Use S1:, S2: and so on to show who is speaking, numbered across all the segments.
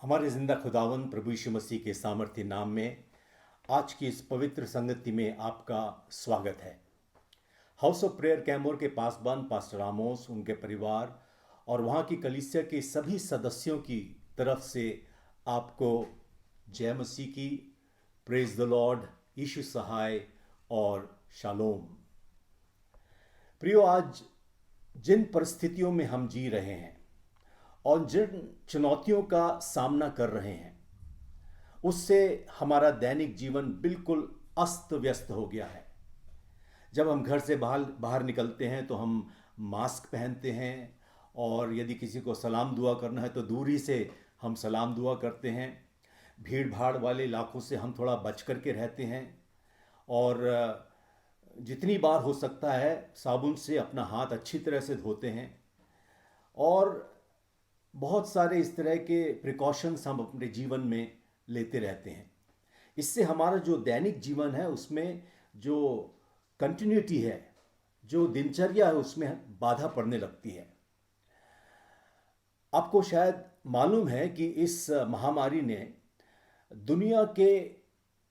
S1: हमारे जिंदा खुदावंद प्रभु यीशु मसीह के सामर्थ्य नाम में आज की इस पवित्र संगति में आपका स्वागत है। हाउस ऑफ प्रेयर कैमोर के पासबान पास्टर रामोस, उनके परिवार और वहाँ की कलीसिया के सभी सदस्यों की तरफ से आपको जय मसीह की, प्रेज द लॉर्ड, यीशु सहाय और शालोम। प्रियो, आज जिन परिस्थितियों में हम जी रहे हैं और जिन चुनौतियों का सामना कर रहे हैं, उससे हमारा दैनिक जीवन बिल्कुल अस्त व्यस्त हो गया है। जब हम घर से बाहर बाहर निकलते हैं तो हम मास्क पहनते हैं, और यदि किसी को सलाम दुआ करना है तो दूरी से हम सलाम दुआ करते हैं। भीड़ भाड़ वाले इलाकों से हम थोड़ा बच कर के रहते हैं, और जितनी बार हो सकता है साबुन से अपना हाथ अच्छी तरह से धोते हैं। और बहुत सारे इस तरह के प्रिकॉशंस हम अपने जीवन में लेते रहते हैं। इससे हमारा जो दैनिक जीवन है उसमें जो कंटिन्यूटी है, जो दिनचर्या है, उसमें बाधा पड़ने लगती है। आपको शायद मालूम है कि इस महामारी ने दुनिया के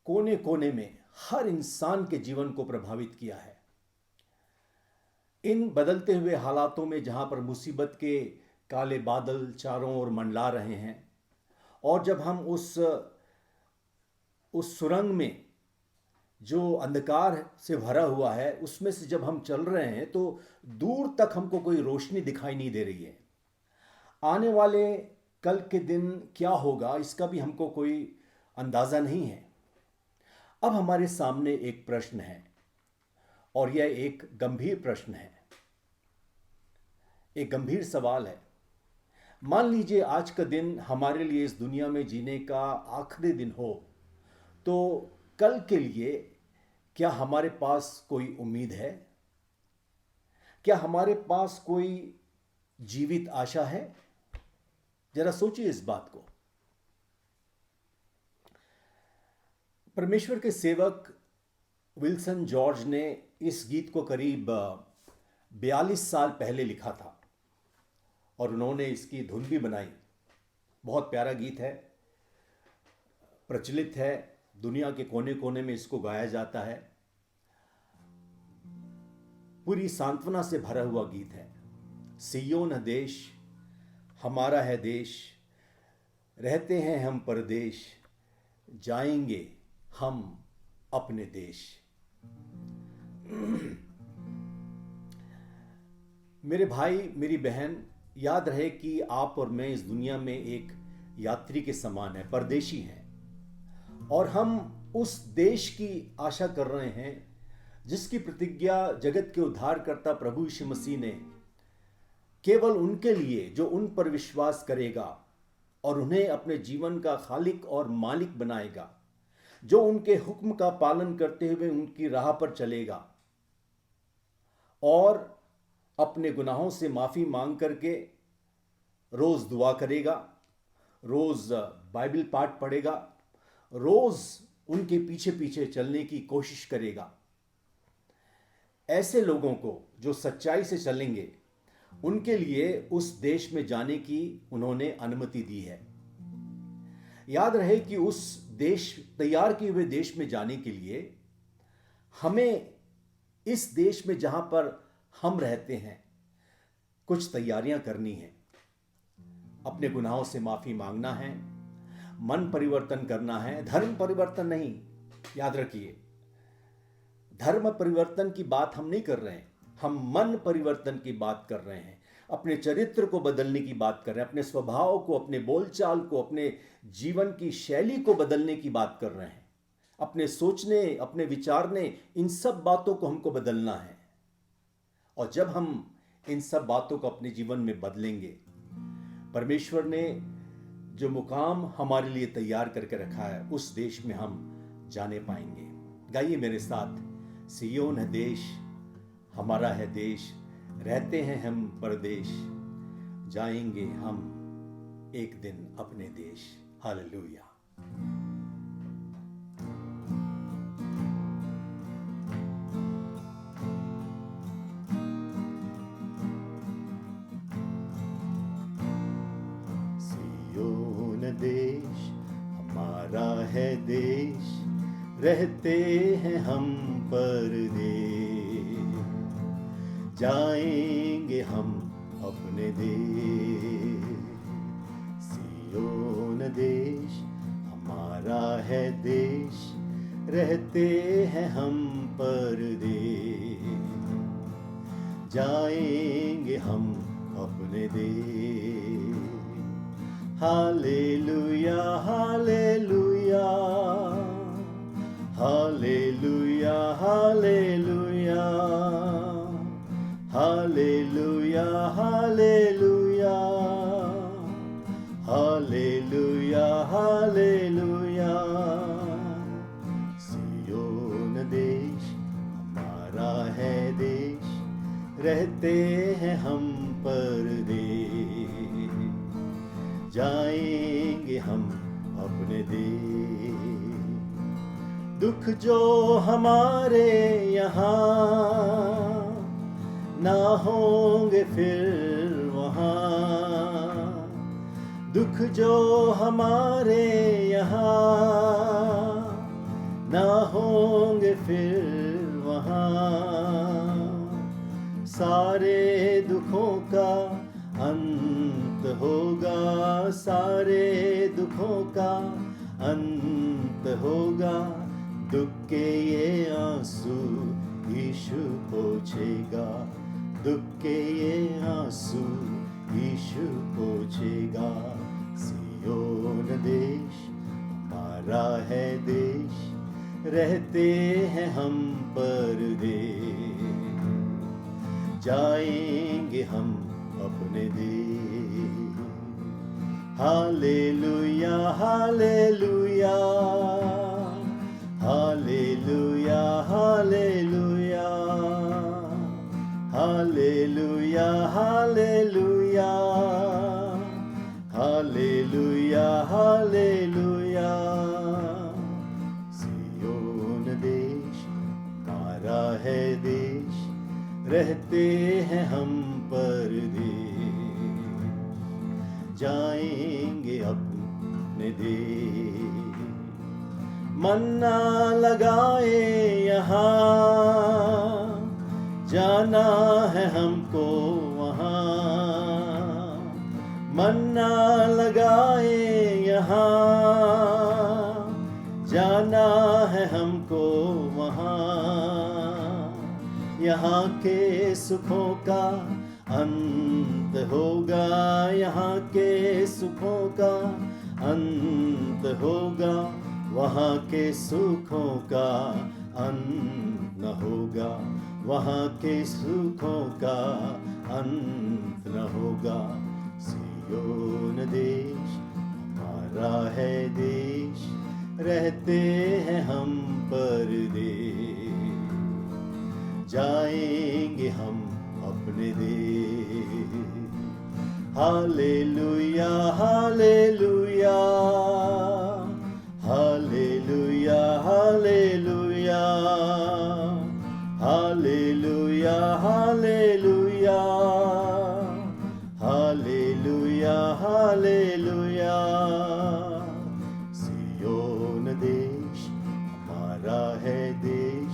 S1: कोने कोने में हर इंसान के जीवन को प्रभावित किया है। इन बदलते हुए हालातों में जहाँ पर मुसीबत के काले बादल चारों ओर मंडला रहे हैं, और जब हम उस सुरंग में जो अंधकार से भरा हुआ है उसमें से जब हम चल रहे हैं तो दूर तक हमको कोई रोशनी दिखाई नहीं दे रही है। आने वाले कल के दिन क्या होगा इसका भी हमको कोई अंदाज़ा नहीं है। अब हमारे सामने एक प्रश्न है, और यह एक गंभीर प्रश्न है, एक गंभीर सवाल है। मान लीजिए आज का दिन हमारे लिए इस दुनिया में जीने का आखिरी दिन हो, तो कल के लिए क्या हमारे पास कोई उम्मीद है? क्या हमारे पास कोई जीवित आशा है? जरा सोचिए इस बात को। परमेश्वर के सेवक विल्सन जॉर्ज ने इस गीत को करीब 42 साल पहले लिखा था, और उन्होंने इसकी धुन भी बनाई। बहुत प्यारा गीत है, प्रचलित है, दुनिया के कोने कोने में इसको गाया जाता है। पूरी सांत्वना से भरा हुआ गीत है। सियोन देश हमारा है देश, रहते हैं हम परदेश, जाएंगे हम अपने देश। मेरे भाई, मेरी बहन, याद रहे कि आप और मैं इस दुनिया में एक यात्री के समान है, परदेशी हैं, और हम उस देश की आशा कर रहे हैं जिसकी प्रतिज्ञा जगत के उद्धारकर्ता प्रभु यीशु मसीह ने केवल उनके लिए जो उन पर विश्वास करेगा और उन्हें अपने जीवन का खालिक और मालिक बनाएगा, जो उनके हुक्म का पालन करते हुए उनकी राह पर चलेगा और अपने गुनाहों से माफ़ी मांग करके रोज़ दुआ करेगा, रोज़ बाइबल पाठ पढ़ेगा, रोज़ उनके पीछे पीछे चलने की कोशिश करेगा। ऐसे लोगों को जो सच्चाई से चलेंगे, उनके लिए उस देश में जाने की उन्होंने अनुमति दी है। याद रहे कि उस देश, तैयार किए हुए देश में जाने के लिए हमें इस देश में जहां पर हम रहते हैं कुछ तैयारियां करनी है। अपने गुनाहों से माफी मांगना है, मन परिवर्तन करना है, धर्म परिवर्तन नहीं। याद रखिए, धर्म परिवर्तन की बात हम नहीं कर रहे हैं, हम मन परिवर्तन की बात कर रहे हैं। अपने चरित्र को बदलने की बात कर रहे हैं, अपने स्वभाव को, अपने बोलचाल को, अपने जीवन की शैली को बदलने की बात कर रहे हैं। अपने सोचने, अपने विचारने, इन सब बातों को हमको बदलना है। और जब हम इन सब बातों को अपने जीवन में बदलेंगे, परमेश्वर ने जो मुकाम हमारे लिए तैयार करके रखा है उस देश में हम जाने पाएंगे। गाइए मेरे साथ, सियोन है देश हमारा है देश, रहते हैं हम परदेश, जाएंगे हम एक दिन अपने देश। हालेलुया। सियोन देश हमारा है देश, रहते हैं हम परदेश। जाएंगे हम अपने देश, सियोन देश हमारा है देश, रहते हैं हम परदेश। जाएंगे हम अपने देश। Hallelujah hallelujah hallelujah hallelujah hallelujah hallelujah hallelujah hallelujah. Zion देश हमारा है देश, रहते हैं हम परदेश। जाएंगे हम अपने देश। दुख जो हमारे यहाँ ना होंगे फिर वहाँ, दुख जो हमारे यहाँ ना होंगे फिर वहाँ। सारे दुखों का अंत होगा, सारे दुखों का अंत होगा। दुख के ये आंसू यीशु पोंछेगा, दुख के ये आंसू यीशु पोंछेगा। सियोन देश हमारा है देश, रहते हैं हम परदेश। जाएंगे हम अपने देश। Hallelujah hallelujah hallelujah hallelujah hallelujah hallelujah hallelujah hallelujah. Zion देश हमारा है देश, रहते हैं हम परदेश। जाएंगे अपने देश। मन्ना लगाए यहाँ, जाना है हमको वहाँ। मन्ना लगाए यहाँ, जाना है हमको वहाँ। यहाँ के सुखों का अंत होगा, यहाँ के सुखों का अंत होगा। वहाँ के सुखों का अंत न होगा, वहाँ के सुखों का अंत न होगा। सियोन देश हमारा है देश, रहते हैं हम परदेश। जाएंगे हम अपने देश। Hallelujah hallelujah hallelujah hallelujah hallelujah hallelujah hallelujah hallelujah. Zion देश हमारा है देश,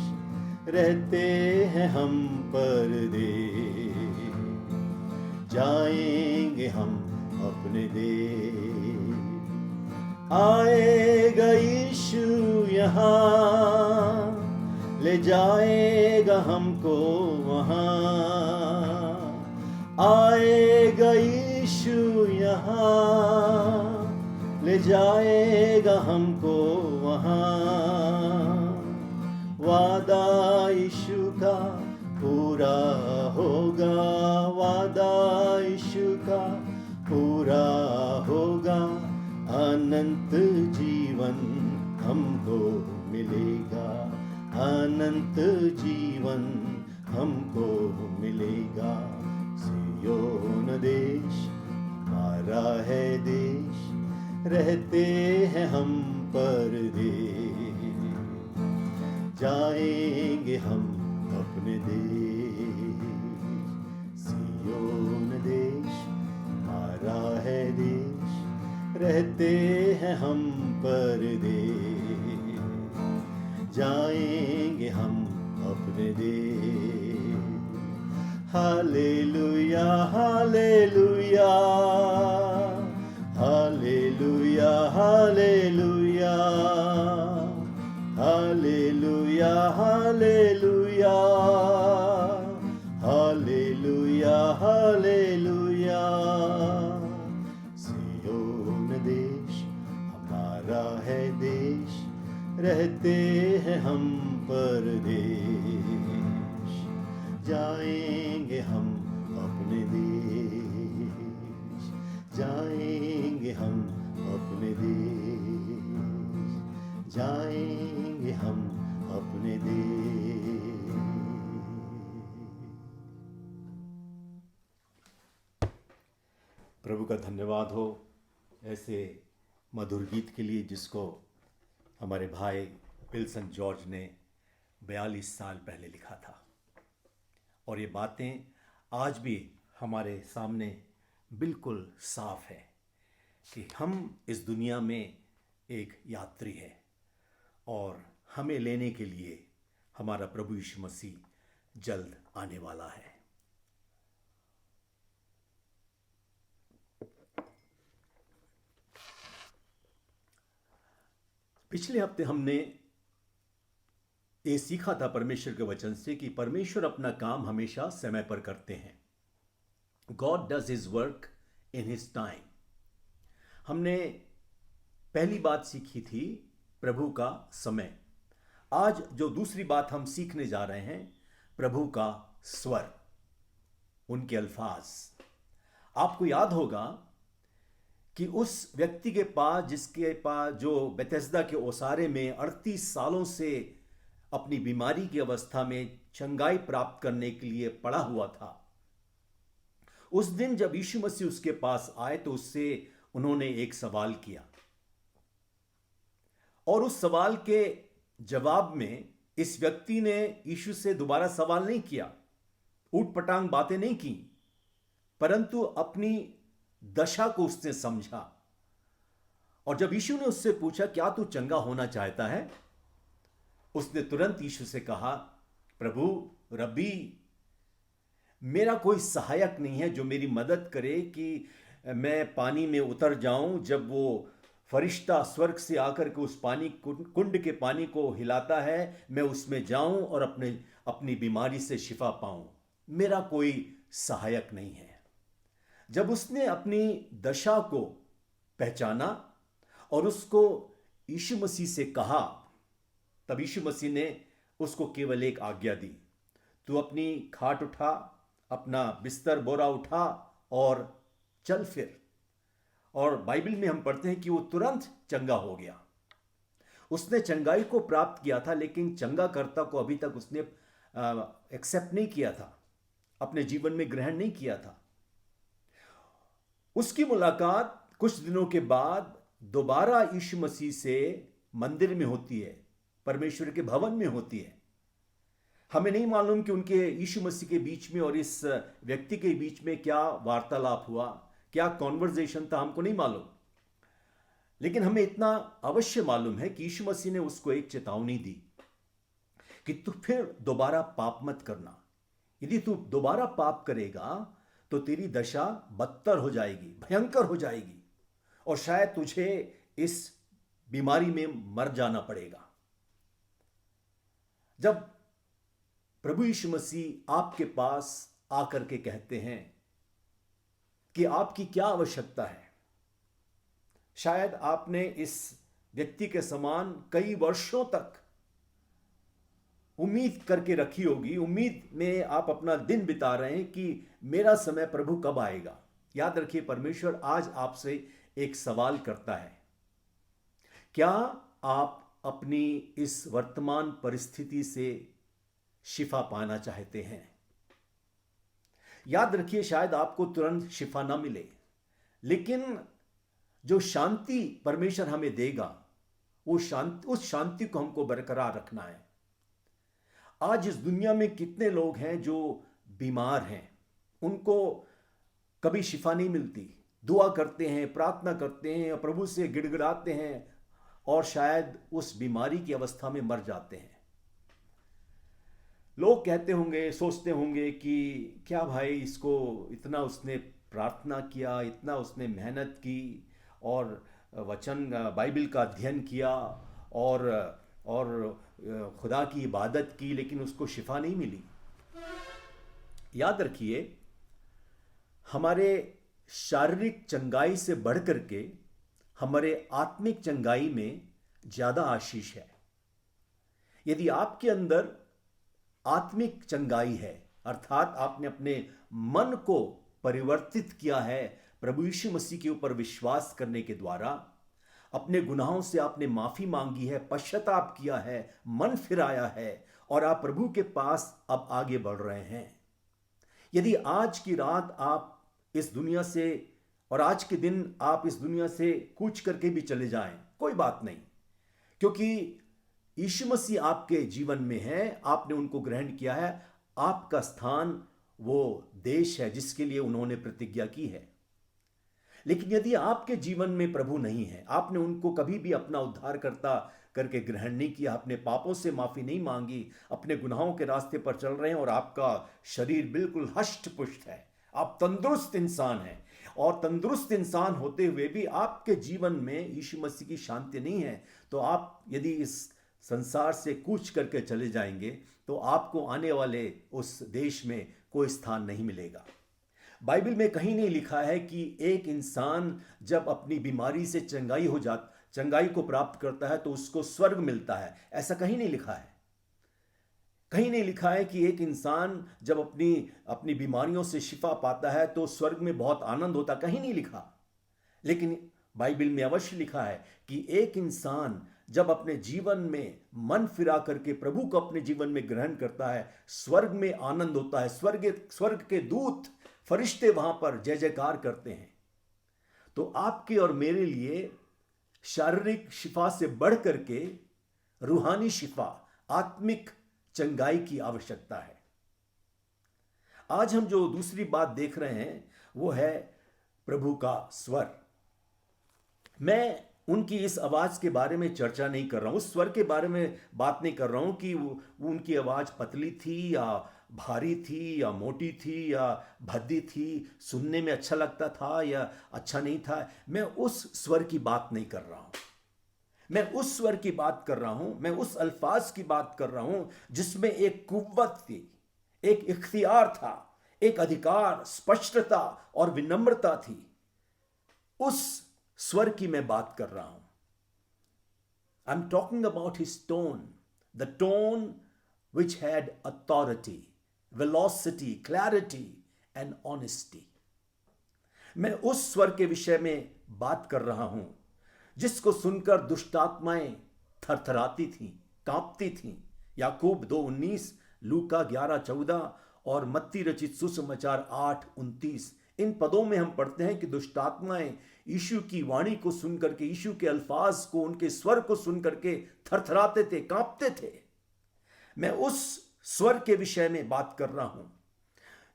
S1: रहते हैं हम परदेश। जाएंगे हम अपने देश। आएगा यीशु यहाँ, ले जाएगा हमको वहाँ। आएगा यीशु यहाँ, ले जाएगा हमको वहाँ। वादा यीशु का पूरा होगा, वादा यीशु का पूरा होगा। अनंत जीवन हमको मिलेगा, अनंत जीवन हमको मिलेगा। सियोन देश हमारा है देश, रहते हैं हम परदेश। जाएंगे हम अपने देश। सियोन देश हमारा है देश, रहते हैं हम परदेश, जाएंगे हम अपने देश। Hallelujah hallelujah hallelujah hallelujah hallelujah hallelujah hallelujah hallelujah. Zion देश हमारा है देश, रहते हैं हम परदेश, जाएंगे हम अपने देश, जाएंगे हम अपने देश, जाएंगे हम अपने देश। प्रभु का धन्यवाद हो ऐसे मधुर गीत के लिए जिसको हमारे भाई विल्सन जॉर्ज ने 42 साल पहले लिखा था। और ये बातें आज भी हमारे सामने बिल्कुल साफ है कि हम इस दुनिया में एक यात्री हैं और हमें लेने के लिए हमारा प्रभु यीशु मसीह जल्द आने वाला है। पिछले हफ्ते हमने ये सीखा था परमेश्वर के वचन से कि परमेश्वर अपना काम हमेशा समय पर करते हैं। God does his work in his time. हमने पहली बात सीखी थी प्रभु का समय। आज जो दूसरी बात हम सीखने जा रहे हैं, प्रभु का स्वर, उनके अल्फाज। आपको याद होगा कि उस व्यक्ति के पास जिसके पास जो बेथेस्दा के ओसारे में 38 सालों से अपनी बीमारी की अवस्था में चंगाई प्राप्त करने के लिए पड़ा हुआ था, उस दिन जब यीशु मसीह उसके पास आए तो उससे उन्होंने एक सवाल किया और उस सवाल के जवाब में इस व्यक्ति ने यीशु से दोबारा सवाल नहीं किया, ऊटपटांग बातें नहीं की, परंतु अपनी दशा को उसने समझा। और जब यीशु ने उससे पूछा क्या तू चंगा होना चाहता है, उसने तुरंत यीशु से कहा, प्रभु रब्बी, मेरा कोई सहायक नहीं है जो मेरी मदद करे कि मैं पानी में उतर जाऊं। जब वो फरिश्ता स्वर्ग से आकर के उस पानी कुंड के पानी को हिलाता है, मैं उसमें जाऊं और अपनी बीमारी से शिफा पाऊं। मेरा कोई सहायक नहीं है। जब उसने अपनी दशा को पहचाना और उसको यीशु मसीह से कहा, तब यीशु मसीह ने उसको केवल एक आज्ञा दी, तू अपनी खाट उठा, अपना बिस्तर बोरा उठा और चल फिर। और बाइबल में हम पढ़ते हैं कि वो तुरंत चंगा हो गया। उसने चंगाई को प्राप्त किया था, लेकिन चंगा कर्ता को अभी तक उसने एक्सेप्ट नहीं किया था, अपने जीवन में ग्रहण नहीं किया था। उसकी मुलाकात कुछ दिनों के बाद दोबारा यीशु मसीह से मंदिर में होती है, परमेश्वर के भवन में होती है। हमें नहीं मालूम कि उनके यीशु मसीह के बीच में और इस व्यक्ति के बीच में क्या वार्तालाप हुआ, क्या कॉन्वर्जेशन था, हमको नहीं मालूम। लेकिन हमें इतना अवश्य मालूम है कि यीशु मसीह ने उसको एक चेतावनी दी कि तू फिर दोबारा पाप मत करना। यदि तू दोबारा पाप करेगा तो तेरी दशा बदतर हो जाएगी, भयंकर हो जाएगी और शायद तुझे इस बीमारी में मर जाना पड़ेगा। जब प्रभु यीशु मसीह आपके पास आकर के कहते हैं कि आपकी क्या आवश्यकता है, शायद आपने इस व्यक्ति के समान कई वर्षों तक उम्मीद करके रखी होगी, उम्मीद में आप अपना दिन बिता रहे हैं कि मेरा समय प्रभु कब आएगा। याद रखिए, परमेश्वर आज आपसे एक सवाल करता है, क्या आप अपनी इस वर्तमान परिस्थिति से शिफा पाना चाहते हैं? याद रखिए, शायद आपको तुरंत शिफा ना मिले, लेकिन जो शांति परमेश्वर हमें देगा, वो शांति, उस शांति को हमको बरकरार रखना है। आज इस दुनिया में कितने लोग हैं जो बीमार हैं, उनको कभी शिफा नहीं मिलती, दुआ करते हैं, प्रार्थना करते हैं और प्रभु से गिड़गिड़ाते हैं और शायद उस बीमारी की अवस्था में मर जाते हैं। लोग कहते होंगे, सोचते होंगे कि क्या भाई, इसको इतना उसने प्रार्थना किया, इतना उसने मेहनत की और वचन बाइबल का अध्ययन किया और खुदा की इबादत की, लेकिन उसको शिफा नहीं मिली। याद रखिए, हमारे शारीरिक चंगाई से बढ़ करके हमारे आत्मिक चंगाई में ज़्यादा आशीष है। यदि आपके अंदर आत्मिक चंगाई है, अर्थात आपने अपने मन को परिवर्तित किया है प्रभु यीशु मसीह के ऊपर विश्वास करने के द्वारा, अपने गुनाहों से आपने माफी मांगी है, पश्चाताप किया है, मन फिराया है और आप प्रभु के पास अब आगे बढ़ रहे हैं। यदि आज की रात आप इस दुनिया से और आज के दिन आप इस दुनिया से कूच करके भी चले जाएं, कोई बात नहीं, क्योंकि यीशु मसीह आपके जीवन में है, आपने उनको ग्रहण किया है। आपका स्थान वो देश है जिसके लिए उन्होंने प्रतिज्ञा की है। लेकिन यदि आपके जीवन में प्रभु नहीं है, आपने उनको कभी भी अपना उद्धारकर्ता करके ग्रहण नहीं किया, अपने पापों से माफी नहीं मांगी, अपने गुनाहों के रास्ते पर चल रहे हैं और आपका शरीर बिल्कुल हष्ट पुष्ट है, आप तंदुरुस्त इंसान हैं, और तंदुरुस्त इंसान होते हुए भी आपके जीवन में यीशु मसीह की शांति नहीं है, तो आप यदि इस संसार से कूच करके चले जाएंगे तो आपको आने वाले उस देश में कोई स्थान नहीं मिलेगा। बाइबल में कहीं नहीं लिखा है कि एक इंसान जब अपनी बीमारी से चंगाई को प्राप्त करता है तो उसको स्वर्ग मिलता है। ऐसा कहीं नहीं लिखा है। कहीं नहीं लिखा है कि एक इंसान जब अपनी बीमारियों से शिफा पाता है तो स्वर्ग में बहुत आनंद होता, कहीं नहीं लिखा। लेकिन बाइबल में अवश्य लिखा है कि एक इंसान जब अपने जीवन में मन फिरा करके प्रभु को अपने जीवन में ग्रहण करता है, स्वर्ग में आनंद होता है। स्वर्ग के दूत, फरिश्ते वहां पर जय जयकार करते हैं। तो आपके और मेरे लिए शारीरिक शिफा से बढ़ करके रूहानी शिफा, आत्मिक चंगाई की आवश्यकता है। आज हम जो दूसरी बात देख रहे हैं वो है प्रभु का स्वर। मैं उनकी इस आवाज के बारे में चर्चा नहीं कर रहा हूं, उस स्वर के बारे में बात नहीं कर रहा हूं कि वो उनकी आवाज पतली थी या भारी थी या मोटी थी या भद्दी थी, सुनने में अच्छा लगता था या अच्छा नहीं था। मैं उस स्वर की बात नहीं कर रहा हूं। मैं उस स्वर की बात कर रहा हूं, मैं उस अल्फाज की बात कर रहा हूं जिसमें एक कुव्वत थी, एक इख्तियार था, एक अधिकार, स्पष्टता और विनम्रता थी। उस स्वर की मैं बात कर रहा हूं। I am talking about his tone, the tone which had authority, velocity, clarity and honesty. मैं उस स्वर के विषय में बात कर रहा हूं जिसको सुनकर दुष्टात्माएं थरथराती थीं, कांपती थीं। याकूब 2:19, लूका 11:14 और मत्ती रचित सुसमाचार 8:29। इन पदों में हम पढ़ते हैं कि दुष्टात्माएं यीशु की वाणी को सुनकर के, यीशु के अल्फाज को, उनके स्वर को सुनकर के थरथराते थे, कांपते थे। मैं उस स्वर के विषय में बात कर रहा हूं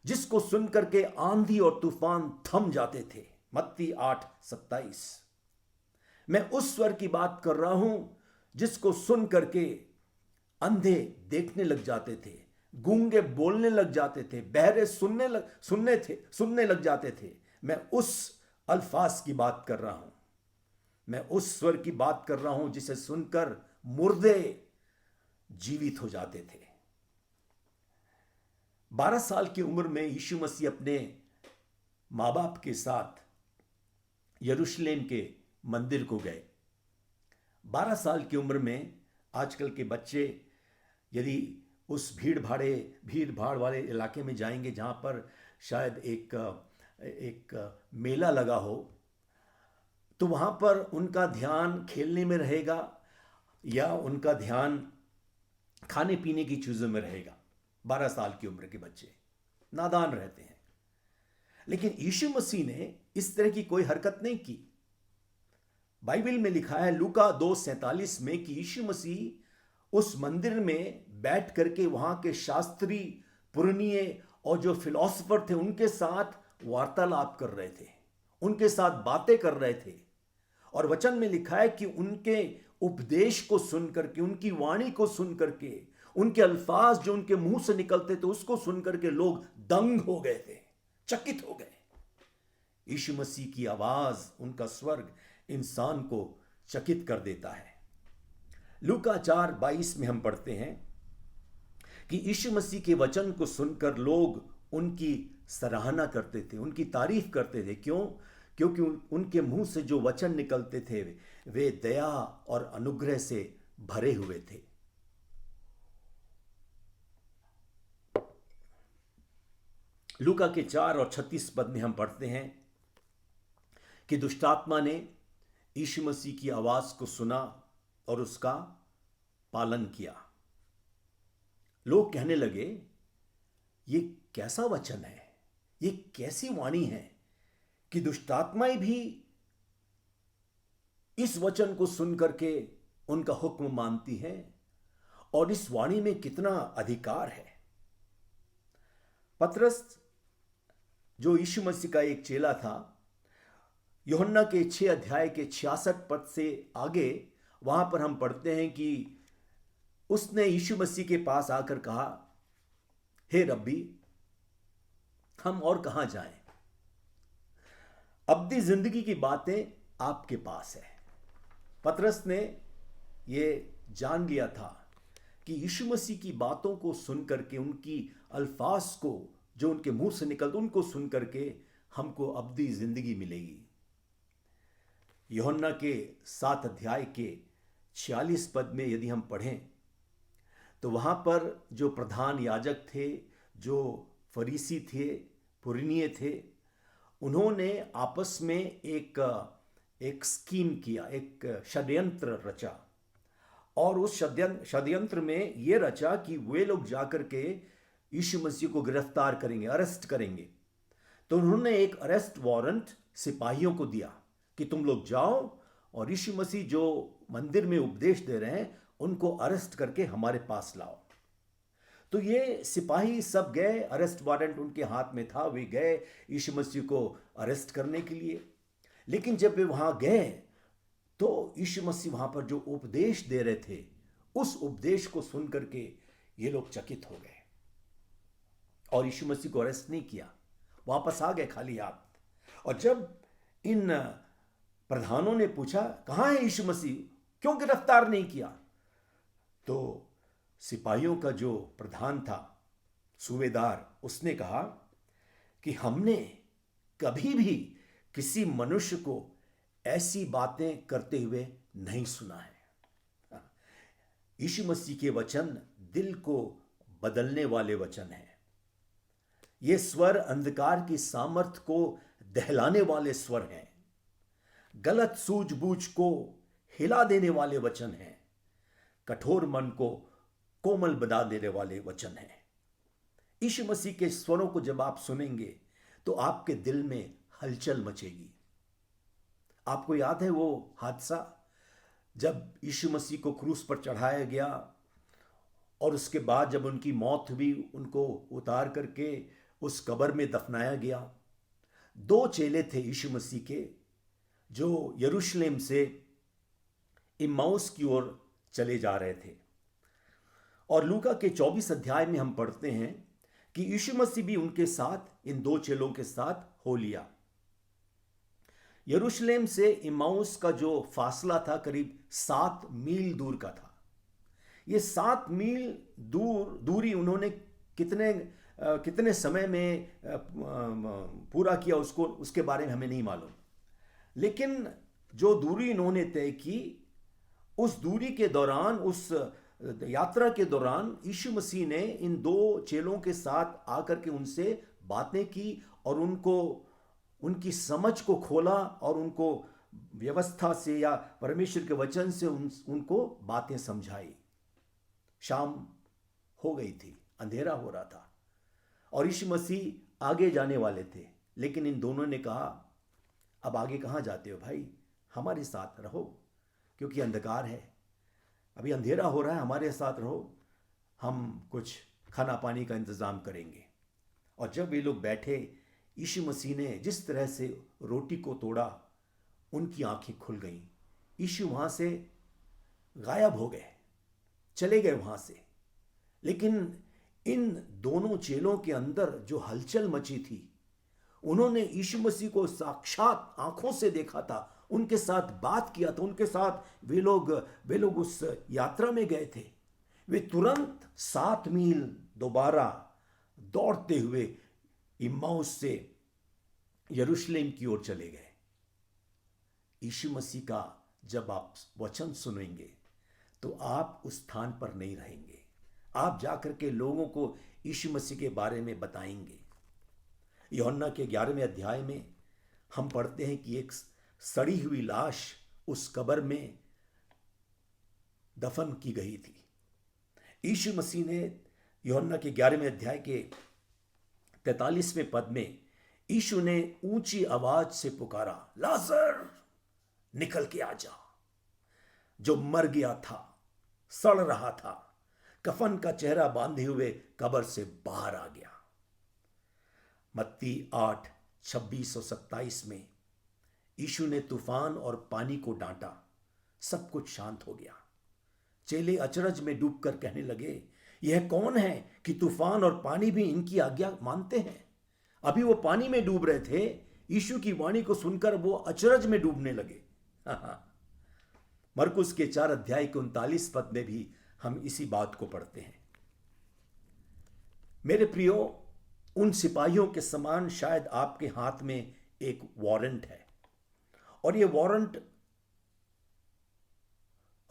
S1: जिसको सुनकर के आंधी और तूफान थम जाते थे। मत्ती 8:27। मैं उस स्वर की बात कर रहा हूं जिसको सुन करके अंधे देखने लग जाते थे, गूंगे बोलने लग जाते थे, बहरे सुनने लग जाते थे। मैं उस अल्फाज की बात कर रहा हूं। मैं उस स्वर की बात कर रहा हूं जिसे सुनकर मुर्दे जीवित हो जाते थे। 12 साल की उम्र में यीशु मसीह अपने मां बाप के साथ यरूशलेम के मंदिर को गए। 12 साल की उम्र में आजकल के बच्चे यदि उस भीड़ भाड़ वाले इलाके में जाएंगे जहां पर शायद एक मेला लगा हो, तो वहां पर उनका ध्यान खेलने में रहेगा या उनका ध्यान खाने पीने की चीजों में रहेगा। 12 साल की उम्र के बच्चे नादान रहते हैं। लेकिन यीशु मसीह ने इस तरह की कोई हरकत नहीं की। बाइबल में लिखा है लूका 2:47 में कि यीशु मसीह उस मंदिर में बैठ करके वहां के शास्त्री, पुरनिये और जो फिलोसोफर थे उनके साथ वार्तालाप कर रहे थे,
S2: उनके साथ बातें कर रहे थे। और वचन में लिखा है कि उनके उपदेश को सुन करके, उनकी वाणी को सुन करके, उनके अल्फाज जो उनके मुंह से निकलते थे उसको सुन करके लोग दंग हो गए थे, चकित हो गए। यीशु मसीह की आवाज, उनका स्वर्ग इंसान को चकित कर देता है। लूका 4:22 में हम पढ़ते हैं कि यीशु मसीह के वचन को सुनकर लोग उनकी सराहना करते थे, उनकी तारीफ करते थे। क्यों? क्योंकि उनके मुंह से जो वचन निकलते थे वे दया और अनुग्रह से भरे हुए थे। लूका के 4:36 पद में हम पढ़ते हैं कि दुष्टात्मा ने यीशु मसीह की आवाज को सुना और उसका पालन किया। लोग कहने लगे, ये कैसा वचन है, ये कैसी वाणी है कि दुष्टात्माएं भी इस वचन को सुन करके उनका हुक्म मानती हैं, और इस वाणी में कितना अधिकार है। पतरस जो यीशु मसीह का एक चेला था, यूहन्ना के 6 अध्याय के 66 पद से आगे वहां पर हम पढ़ते हैं कि उसने यीशु मसीह के पास आकर कहा, हे रब्बी, हम और कहां जाएं? अब्दी जिंदगी की बातें आपके पास है। पतरस ने यह जान लिया था कि यीशु मसीह की बातों को सुन करके, उनकी अल्फाज को जो उनके मुंह से निकलते उनको सुन करके हमको अब्दी जिंदगी मिलेगी। यूहन्ना के 7 अध्याय के 46 पद में यदि हम पढ़ें तो वहां पर जो प्रधान याजक थे, जो फरीसी थे, पुरनिये थे, उन्होंने आपस में एक स्कीम किया, एक षड्यंत्र रचा। और उस षड्यंत्र में यह रचा कि वे लोग जाकर के यीशु मसीह को गिरफ्तार करेंगे, अरेस्ट करेंगे। तो उन्होंने एक अरेस्ट वारंट सिपाहियों को दिया कि तुम लोग जाओ और यीशु मसीह जो मंदिर में उपदेश दे रहे हैं उनको अरेस्ट करके हमारे पास लाओ। तो ये सिपाही सब गए, अरेस्ट वारंट उनके हाथ में था, वे गए यीशु मसीह को अरेस्ट करने के लिए। लेकिन जब वे वहां गए तो यीशु मसीह वहां पर जो उपदेश दे रहे थे, उस उपदेश को सुन करके ये लोग चकित हो गए और यीशु मसीह को अरेस्ट नहीं किया, वापस आ गए खाली हाथ। और जब इन प्रधानों ने पूछा, कहां है यीशु मसीह, क्यों गिरफ्तार नहीं किया? तो सिपाहियों का जो प्रधान था, सूबेदार, उसने कहा कि हमने कभी भी किसी मनुष्य को ऐसी बातें करते हुए नहीं सुना है। यीशु मसीह के वचन दिल को बदलने वाले वचन हैं। ये स्वर अंधकार की सामर्थ को दहलाने वाले स्वर हैं, गलत सूझबूझ को हिला देने वाले वचन हैं, कठोर मन को कोमल बना देने वाले वचन हैं। यीशु मसीह के स्वरों को जब आप सुनेंगे तो आपके दिल में हलचल मचेगी। आपको याद है वो हादसा जब यीशु मसीह को क्रूस पर चढ़ाया गया और उसके बाद जब उनकी मौत हुई, उनको उतार करके उस कब्र में दफनाया गया। 2 चेले थे यीशु मसीह के जो यरूशलेम से इम्माउस की ओर चले जा रहे थे। और लूका के 24 अध्याय में हम पढ़ते हैं कि यीशु मसीह भी उनके साथ, इन 2 चेलों के साथ हो लिया। यरूशलेम से इम्माउस का जो फासला था करीब 7 मील दूर का था। ये 7 मील दूरी उन्होंने कितने समय में पूरा किया उसके बारे में हमें नहीं मालूम। लेकिन जो दूरी इन्होंने तय की, उस दूरी के दौरान, उस यात्रा के दौरान यीशु मसीह ने इन 2 चेलों के साथ आकर के उनसे बातें की और उनकी समझ को खोला और उनको व्यवस्था से या परमेश्वर के वचन से उनको बातें समझाई। शाम हो गई थी, अंधेरा हो रहा था और यीशु मसीह आगे जाने वाले थे। लेकिन इन दोनों ने कहा, अब आगे कहाँ जाते हो भाई, हमारे साथ रहो, क्योंकि अंधकार है, अभी अंधेरा हो रहा है, हमारे साथ रहो, हम कुछ खाना पानी का इंतज़ाम करेंगे। और जब ये लोग बैठे यीशु मसीह ने जिस तरह से रोटी को तोड़ा, उनकी आंखें खुल गईं। यीशु वहां से गायब हो गए, चले गए वहां से। लेकिन इन दोनों चेलों के अंदर जो हलचल मची थी, उन्होंने यीशु मसीह को साक्षात आंखों से देखा था, उनके साथ बात किया था, उनके साथ वे लोग उस यात्रा में गए थे। वे तुरंत 7 मील दोबारा दौड़ते हुए इम्माउस से यरूशलेम की ओर चले गए। यीशु मसीह का जब आप वचन सुनेंगे तो आप उस स्थान पर नहीं रहेंगे, आप जाकर के लोगों को यीशु मसीह के बारे में बताएंगे। यूहन्ना के 11वें अध्याय में हम पढ़ते हैं कि एक सड़ी हुई लाश उस कब्र में दफन की गई थी। यीशु मसीह ने यूहन्ना के 11वें अध्याय के 43वें पद में यीशु ने ऊंची आवाज से पुकारा, लाजर निकल के आ जा। जो मर गया था, सड़ रहा था, कफन का चेहरा बांधे हुए कब्र से बाहर आ गया। मत्ती 8:26 और 27 में यीशु ने तूफान और पानी को डांटा, सब कुछ शांत हो गया। चेले अचरज में डूबकर कहने लगे, यह कौन है कि तूफान और पानी भी इनकी आज्ञा मानते हैं। अभी वो पानी में डूब रहे थे, यीशु की वाणी को सुनकर वो अचरज में डूबने लगे। मरकुस के 4 अध्याय के 39 पद में भी हम इसी बात को पढ़ते हैं। मेरे प्रियो, उन सिपाहियों के समान शायद आपके हाथ में एक वारंट है, और यह वारंट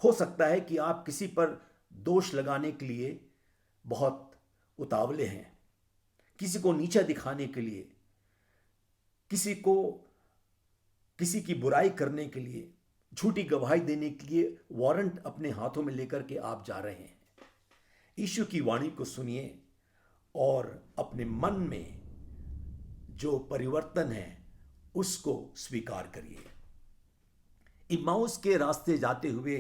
S2: हो सकता है कि आप किसी पर दोष लगाने के लिए बहुत उतावले हैं, किसी को नीचा दिखाने के लिए, किसी की बुराई करने के लिए, झूठी गवाही देने के लिए वारंट अपने हाथों में लेकर के आप जा रहे हैं। यीशु की वाणी को सुनिए और अपने मन में जो परिवर्तन है उसको स्वीकार करिए। इम्माउस के रास्ते जाते हुए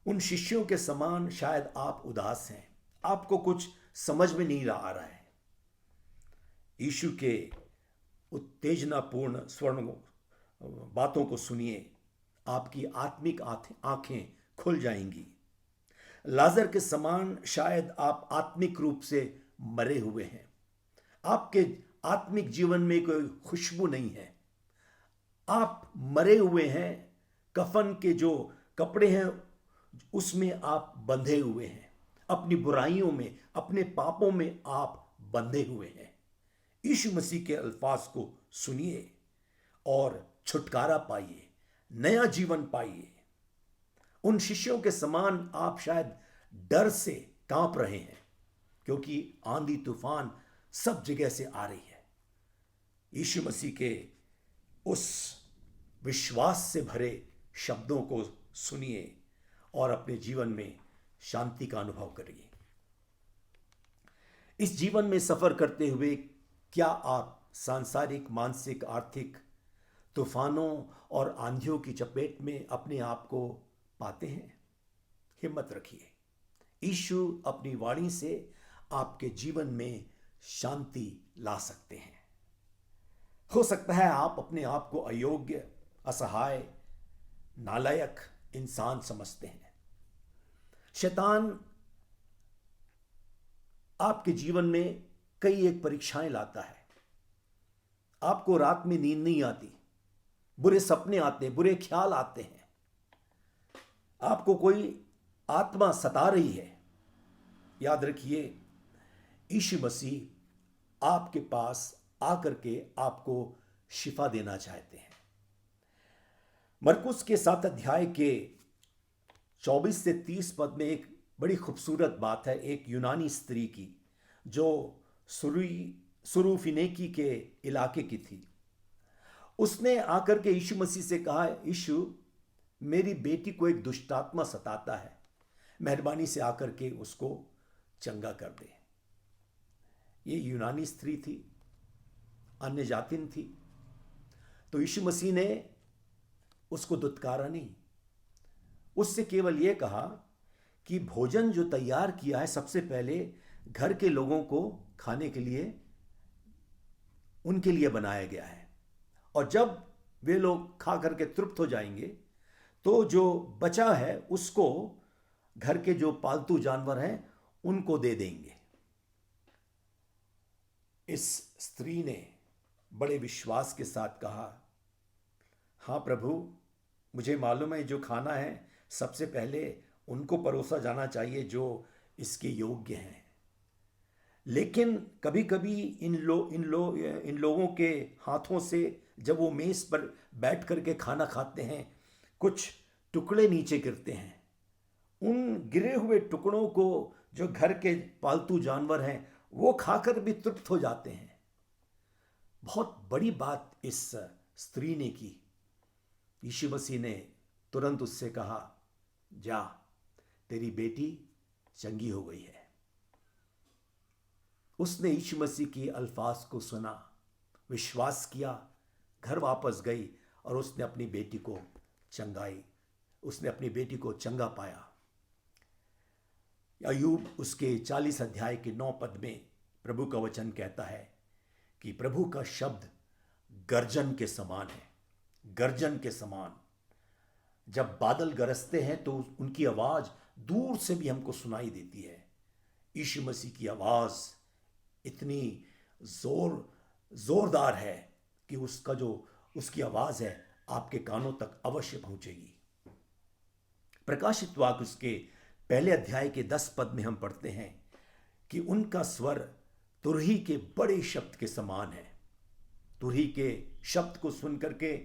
S2: उन शिष्यों के समान शायद आप उदास हैं, आपको कुछ समझ में नहीं आ रहा है। यीशु के उत्तेजनापूर्ण स्वर्ण बातों को सुनिए, आपकी आत्मिक आंखें खुल जाएंगी। लाजर के समान शायद आप आत्मिक रूप से मरे हुए हैं, आपके आत्मिक जीवन में कोई खुशबू नहीं है, आप मरे हुए हैं। कफन के जो कपड़े हैं उसमें आप बंधे हुए हैं, अपनी बुराइयों में, अपने पापों में आप बंधे हुए हैं। यीशु मसीह के अल्फाज को सुनिए और छुटकारा पाइए, नया जीवन पाइए। उन शिष्यों के समान आप शायद डर से कांप रहे हैं, क्योंकि आंधी तूफान सब जगह से आ रही है। यीशु मसीह के उस विश्वास से भरे शब्दों को सुनिए और अपने जीवन में शांति का अनुभव करिए। इस जीवन में सफर करते हुए क्या आप सांसारिक, मानसिक, आर्थिक तूफानों और आंधियों की चपेट में अपने आप को पाते हैं? हिम्मत रखिए, यीशु अपनी वाणी से आपके जीवन में शांति ला सकते हैं। हो सकता है आप अपने आप को अयोग्य, असहाय, नालायक इंसान समझते हैं। शैतान आपके जीवन में कई एक परीक्षाएं लाता है। आपको रात में नींद नहीं आती, बुरे सपने आते हैं, बुरे ख्याल आते हैं, आपको कोई आत्मा सता रही है। याद रखिए, यीशु मसीह आपके पास आकर के आपको शिफा देना चाहते हैं। मरकुस के 7 अध्याय के 24 से 30 पद में एक बड़ी खूबसूरत बात है, एक यूनानी स्त्री की जो सुरूफिनेकी के इलाके की थी। उसने आकर के यीशु मसीह से कहा, यीशु, मेरी बेटी को एक दुष्टात्मा सताता है, मेहरबानी से आकर के उसको चंगा कर दे। ये यूनानी स्त्री थी, अन्य जातिन थी। तो यीशु मसीह ने उसको दुत्कारा नहीं, उससे केवल यह कहा कि भोजन जो तैयार किया है सबसे पहले घर के लोगों को खाने के लिए उनके लिए बनाया गया है। और जब वे लोग खा करके तृप्त हो जाएंगे तो जो बचा है उसको घर के जो पालतू जानवर हैं उनको दे देंगे। इस स्त्री ने बड़े विश्वास के साथ कहा, हाँ प्रभु, मुझे मालूम है जो खाना है सबसे पहले उनको परोसा जाना चाहिए जो इसके योग्य हैं। लेकिन कभी कभी इन लोगों के हाथों से जब वो मेज पर बैठ करके खाना खाते हैं कुछ टुकड़े नीचे गिरते हैं। उन गिरे हुए टुकड़ों को जो घर के पालतू जानवर हैं वो खाकर भी तृप्त हो जाते हैं। बहुत बड़ी बात इस स्त्री ने की। यीशु मसीह ने तुरंत उससे कहा, जा, तेरी बेटी चंगी हो गई है। उसने यीशु मसीह की अल्फाज को सुना, विश्वास किया, घर वापस गई और उसने अपनी बेटी को चंगा पाया। अय्यूब उसके 40 अध्याय के 9 पद में प्रभु का वचन कहता है कि प्रभु का शब्द गर्जन के समान है, गर्जन के समान। जब बादल गरजते हैं तो उनकी आवाज दूर से भी हमको सुनाई देती है। यीशु मसीह की आवाज इतनी जोरदार है कि उसकी आवाज है आपके कानों तक अवश्य पहुंचेगी। प्रकाशित वाक्य उसके पहले अध्याय के 10 पद में हम पढ़ते हैं कि उनका स्वर तुरही के बड़े शब्द के समान है। तुरही के शब्द को सुनकर के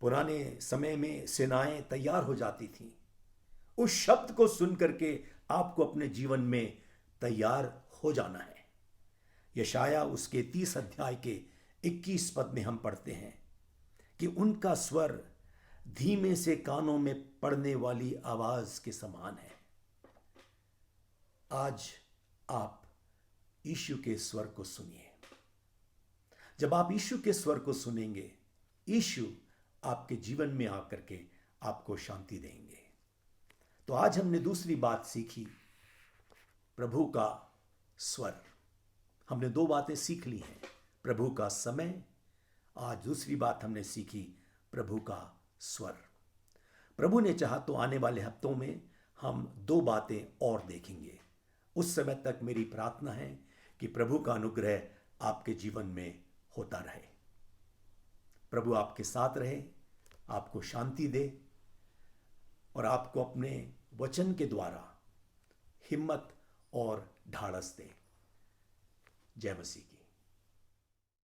S2: पुराने समय में सेनाएं तैयार हो जाती थीं। उस शब्द को सुनकर के आपको अपने जीवन में तैयार हो जाना है। यशाया उसके 30 अध्याय के 21 पद में हम पढ़ते हैं कि उनका स्वर धीमे से कानों में पड़ने वाली आवाज के समान है। आज आप यीशु के स्वर को सुनिए। जब आप यीशु के स्वर को सुनेंगे, यीशु आपके जीवन में आकर के आपको शांति देंगे। तो आज हमने दूसरी बात सीखी, प्रभु का स्वर। हमने 2 बातें सीख ली हैं, प्रभु का समय। आज दूसरी बात हमने सीखी, प्रभु का स्वर। प्रभु ने चाहा तो आने वाले हफ्तों में हम 2 बातें और देखेंगे। उस समय तक मेरी प्रार्थना है कि प्रभु का अनुग्रह आपके जीवन में होता रहे। प्रभु आपके साथ रहे, आपको शांति दे और आपको अपने वचन के द्वारा हिम्मत और ढाढ़स दे। जय मसीह की।